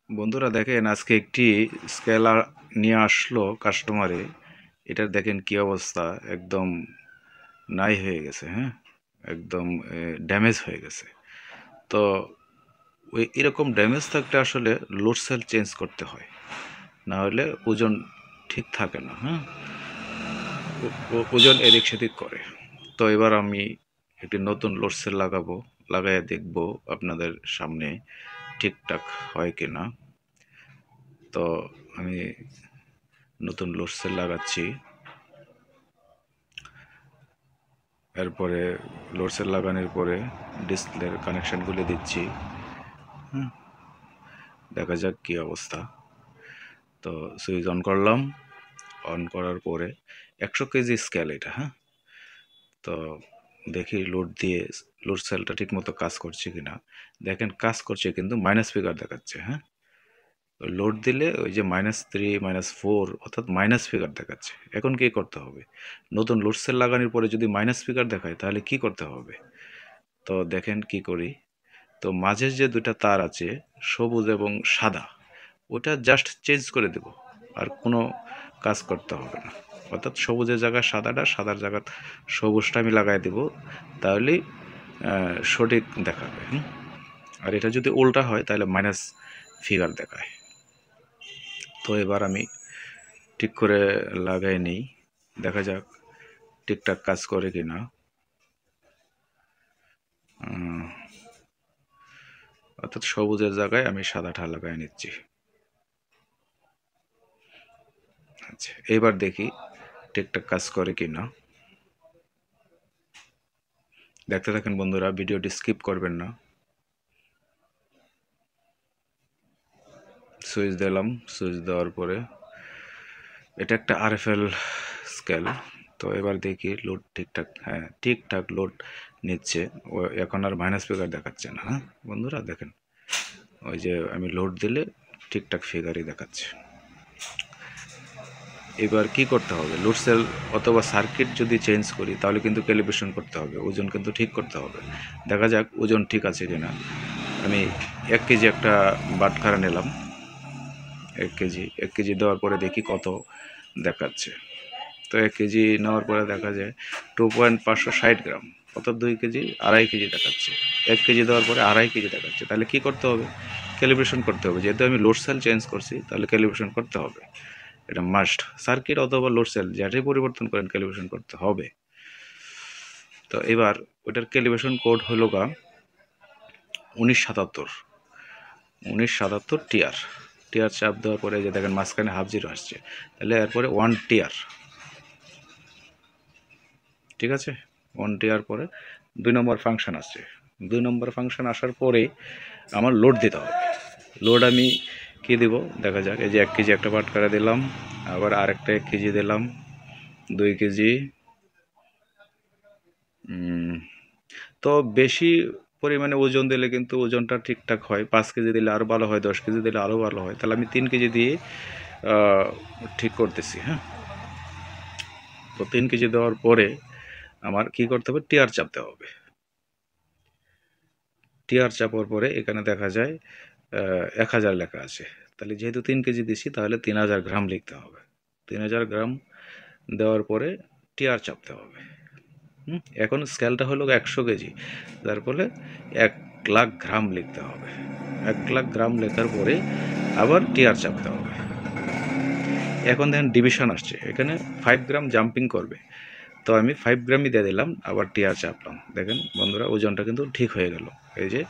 বন্ধুরা দেখেন আজকে একটি স্কেল নিয়ে আসলো কাস্টমারে। এটার দেখেন কি অবস্থা, একদম নাই হয়ে গেছে। হ্যাঁ, একদম ড্যামেজ হয়ে গেছে। তো ওই এরকম ড্যামেজ থাকলে আসলে লোড সেল চেঞ্জ করতে হয়, না হলে ওজন ঠিক থাকে না। হ্যাঁ, ওজন এদিক সেদিক করে। তো এবার আমি একটি নতুন লোড সেল লাগাবো, লাগাইয়া দেখব আপনাদের সামনে ঠিকঠাক হয় কি না। তো আমি নতুন লোড সেল লাগাচ্ছি। এরপরে লোড সেল লাগানোর পরে ডিসপ্লের কানেকশানগুলি দিচ্ছি। দেখা যাক কী অবস্থা। তো সুইচ অন করলাম, অন করার পরে 100 কেজি স্কেল এটা। হ্যাঁ, তো দেখি লোড দিয়ে লোড সেলটা ঠিকমতো কাজ করছে কিনা। দেখেন কাজ করছে, কিন্তু মাইনাস ফিগার দেখাচ্ছে। হ্যাঁ, লোড দিলে ওই যে -3 -4 অর্থাৎ মাইনাস ফিগার দেখাচ্ছে। এখন কী করতে হবে? নতুন লোড সেল লাগানোর পরে যদি মাইনাস ফিগার দেখায় তাহলে কি করতে হবে? তো দেখেন কি করি। তো মাঝের যে দুটা তার আছে, সবুজ এবং সাদা, ওটা জাস্ট চেঞ্জ করে দেব, আর কোনো কাজ করতে হবে না। অর্থাৎ সবুজের জায়গায় সাদাটা, সাদার জায়গায় সবুজটা আমি লাগাই দেব, তাহলেই সঠিক দেখাবে। আর এটা যদি উল্টা হয় তাহলে মাইনাস ফিগার দেখায়। তো এবার আমি ঠিক করে লাগাই নিই, দেখা যাক ঠিকঠাক কাজ করে কি না। অর্থাৎ সবুজের জায়গায় আমি সাদাটা লাগাই নিচ্ছি। আচ্ছা, এবার দেখি ঠিকঠাক কাজ করে কি না। দেখতে থাকেন বন্ধুরা, ভিডিওটি স্কিপ করবেন না। সুইচ দিলাম, সুইচ দেওয়ার পরে এটা একটা আরএফএল স্কেল। তো এবার দেখি লোড ঠিকঠাক, হ্যাঁ ঠিকঠাক লোড নিচ্ছে। ও এখন আর মাইনাস ফিগার দেখাচ্ছে না। হ্যাঁ বন্ধুরা দেখেন, ওই যে আমি লোড দিলে ঠিকঠাক ফিগারই দেখাচ্ছে। এবার কি করতে হবে? লোড সেল অথবা সার্কিট যদি চেঞ্জ করি তাহলে কিন্তু ক্যালিব্রেশন করতে হবে, ওজন কিন্তু ঠিক করতে হবে। দেখা যাক ওজন ঠিক আছে কিনা। আমি 1 কেজি একটা বাটখারা নিলাম। 1 কেজি দেওয়ার পরে দেখি কত দেখাচ্ছে। তো 1 কেজি নেওয়ার পরে দেখা যায় 2.560 গ্রাম, অর্থাৎ 2 কেজি 2.5 কেজি দেখাচ্ছে। 1 কেজি দেওয়ার পরে 2.5 কেজি দেখাচ্ছে। তাহলে কি করতে হবে? ক্যালিব্রেশন করতে হবে। যেহেতু আমি লোড সেল চেঞ্জ করছি, তাহলে ক্যালিব্রেশন করতে হবে। এটা মাস্ট। সার্কিট অথবা লোড সেল যেটাই পরিবর্তন করেন, ক্যালিব্রেশন করতে হবে। তো এবার ওটার ক্যালিব্রেশন কোড হলো 1977 টিআর। টিআর চাপ দেওয়ার পরে যে দেখেন মাঝখানে হাফ জিরো আসছে, তাহলে এরপরে 1 টিআর। ঠিক আছে, 1 টিআর পরে 2 নম্বর ফাংশন আসছে। 2 নম্বর ফাংশন আসার পরে আমার লোড দিতে হবে। লোড আমি কি দিব দেখা যাক। এই যে 1 কেজি একটা বাটখারা দিলাম, আবার আরেকটা 1 কেজি দিলাম, 2 কেজি। তো বেশি পরিমাণে ওজন দিলে কিন্তু ওজনটা ঠিকঠাক হয়। 5 কেজি দিলে আরও ভালো হয়, 10 কেজি দিলে আরও ভালো হয়। তাহলে আমি 3 কেজি দিয়ে ঠিক করতেছি। হ্যাঁ, তো 3 কেজি দেওয়ার পরে আমার কি করতে হবে? টিআর চাপতে হবে। টিআর চাপার পরে এখানে দেখা যায় 1000 লেখা আছে। তাহলে যেহেতু 3 কেজি দিছি, তাহলে 3000 গ্রাম লিখতে হবে। 3000 গ্রাম দেওয়ার পরে টিআর চাপতে হবে। এখন স্কেলটা হলো 100 কেজি, যার ফলে 1 লাখ গ্রাম লিখতে হবে। 1 লাখ গ্রাম লেখার পরে আবার টিআর চাপতে হবে। এখন দেখেন ডিভিশন আসছে, এখানে 5 গ্রাম জাম্পিং করবে। তো আমি 5 গ্রামই দিয়ে দিলাম, আবার টিআর চাপলাম। দেখেন বন্ধুরা, ওজনটা কিন্তু ঠিক হয়ে গেল। এই যে